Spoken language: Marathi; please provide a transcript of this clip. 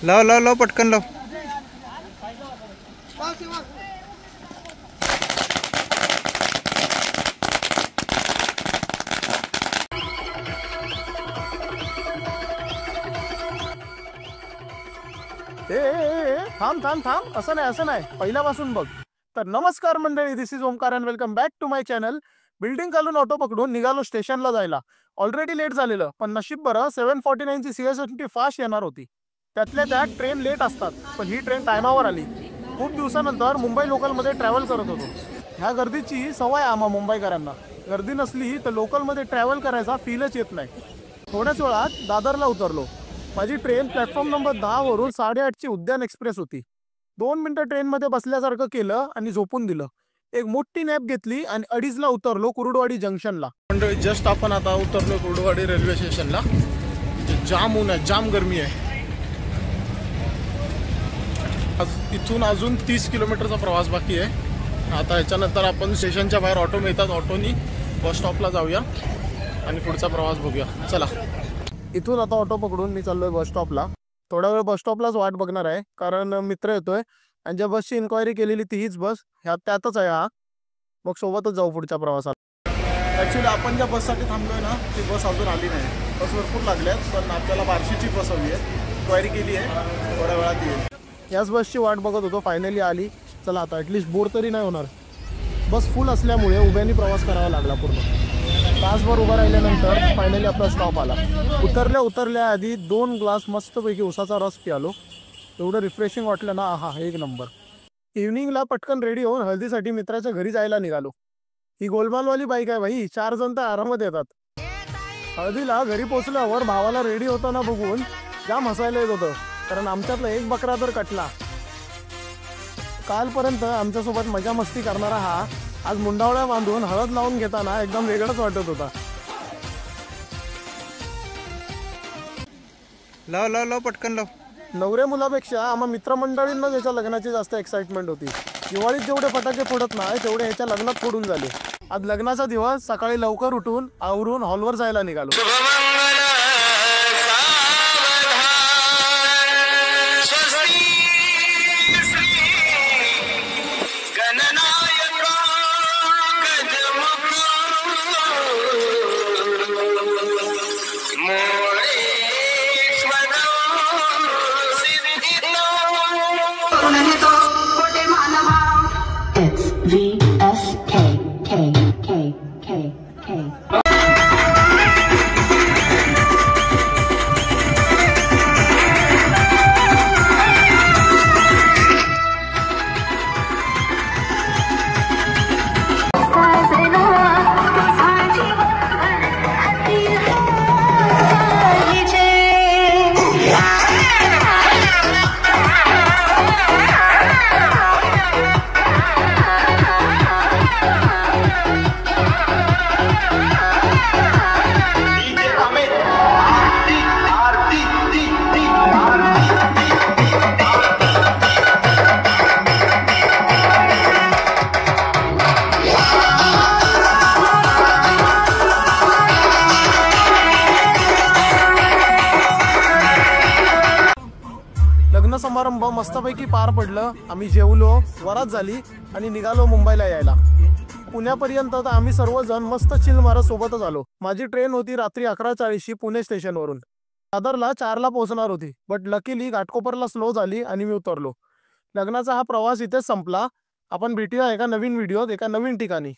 लाव लाव लाव पटकन लाव। थांब थांब थांब, असं नाही पहिल्यापासून बघ। तर नमस्कार मंडळी, this is Omkar and welcome back to my channel. Building खालून ऑटो पकडून निघालो स्टेशनला जायला। ऑलरेडी लेट झालेलं, पण नशीब बरं 749 ची CS70 फास्ट येणार होती। त्यातल्या त्यात ट्रेन लेट असतात, पण ही ट्रेन टायमावर आली। खूप दिवसानंतर मुंबई लोकलमध्ये ट्रॅव्हल करत होतो। ह्या गर्दीची सवय आम्हा मुंबईकरांना, गर्दी नसली तर लोकलमध्ये ट्रॅव्हल करायचा फीलच येत नाही। थोड्याच वेळात दादरला उतरलो। माझी ट्रेन प्लॅटफॉर्म नंबर 10 वरून 8:30 ची उद्यान एक्सप्रेस होती। 2 मिनिटं ट्रेनमध्ये बसल्यासारखं केलं आणि झोपून दिलं। एक मोठी नॅप घेतली आणि 2:30 ला उतरलो कुरुडवाडी जंक्शनला। मंडळी जस्ट आपण आता उतरलो कुरुडवाडी रेल्वे स्टेशनला। जाम ऊन आहे, जाम गरमी आहे। इथून अजून 30 किलोमीटरचा प्रवास बाकी आहे। आता याच्यानंतर आपण स्टेशनच्या बाहेर ऑटो मिळतात, ऑटोनी बस स्टॉपला जाऊया आणि पुढचा प्रवास बघूया। चला, इथून आता ऑटो पकडून मी चाललोय बस स्टॉपला। थोडा वेळ बस स्टॉपलाच वाट बघणार आहे, कारण मित्र येतोय आणि ज्या बसची इन्क्वायरी केलेली ती हीच बस, त्यातच आहे हा। मग सोबतच जाऊ पुढच्या प्रवासाला। ॲक्च्युली आपण ज्या बससाठी थांबलोय ना, ती बस अजून आली नाही। बस भरपूर लागल्यात, पण आपल्याला बार्शीची बस हवी आहे। इन्क्वायरी केली आहे, थोड्या वेळात येईल। याच बसची वाट बघत होतो, फायनली आली। चला आता ॲटलिस्ट बोर तरी नाही होणार। बस फुल असल्यामुळे उभ्यानी प्रवास करावा लागला पूर्ण। तासभर उभं राहिल्यानंतर फायनली आपला स्टॉप आला। उतरल्या आधी 2 ग्लास मस्तपैकी उसाचा रस प्यालो। एवढं रिफ्रेशिंग वाटलं ना, आहा एक नंबर। इव्हनिंगला पटकन रेडी होऊन हळदीसाठी मित्राच्या घरी जायला निघालो। ही गोलमालवाली बाईक आहे भाई, 4 जण तर आरामात येतात। हळदीला घरी पोचल्यावर भावाला रेडी होताना बघून जाम हसायला येत होतं, कारण आमच्यातला एक बकरा तर कटला। कालपर्यंत आमच्यासोबत मजा मस्ती करणारा हा आज मुंडावळ्या बांधून हळद लावून घेताना एकदम वेगळाच वाटत होता। लाव लाव लाव पटकन लाव। नवरे मुलापेक्षा आम्हा मित्रमंडळींना त्याच्या लग्नाची जास्त एक्साइटमेंट होती। दिवाळीत जेवढे फटाके फोडत नाही तेवढे ह्याच्या लग्नात फोडून झाले। आज लग्नाचा दिवस, सकाळी लवकर उठून आवरून हॉलवर जायला निघालो। लग्न समारंभ मस्तपैकी पार पडलं। आम्ही जेवलो, वरात झाली आणि निघालो मुंबईला यायला। पुण्यापर्यंत तर आम्ही सर्वजण मस्त चिल मारत सोबतच आलो। माझी ट्रेन होती रात्री 11:40 ची पुणे स्टेशनवरून। दादरला 4 ला पोहोचणार होती, बट लकीली घाटकोपरला स्लो झाली आणि मी उतरलो। लग्नाचा हा प्रवास इथेच संपला। आपण भेटूया एका नवीन व्हिडिओत एका नवीन ठिकाणी।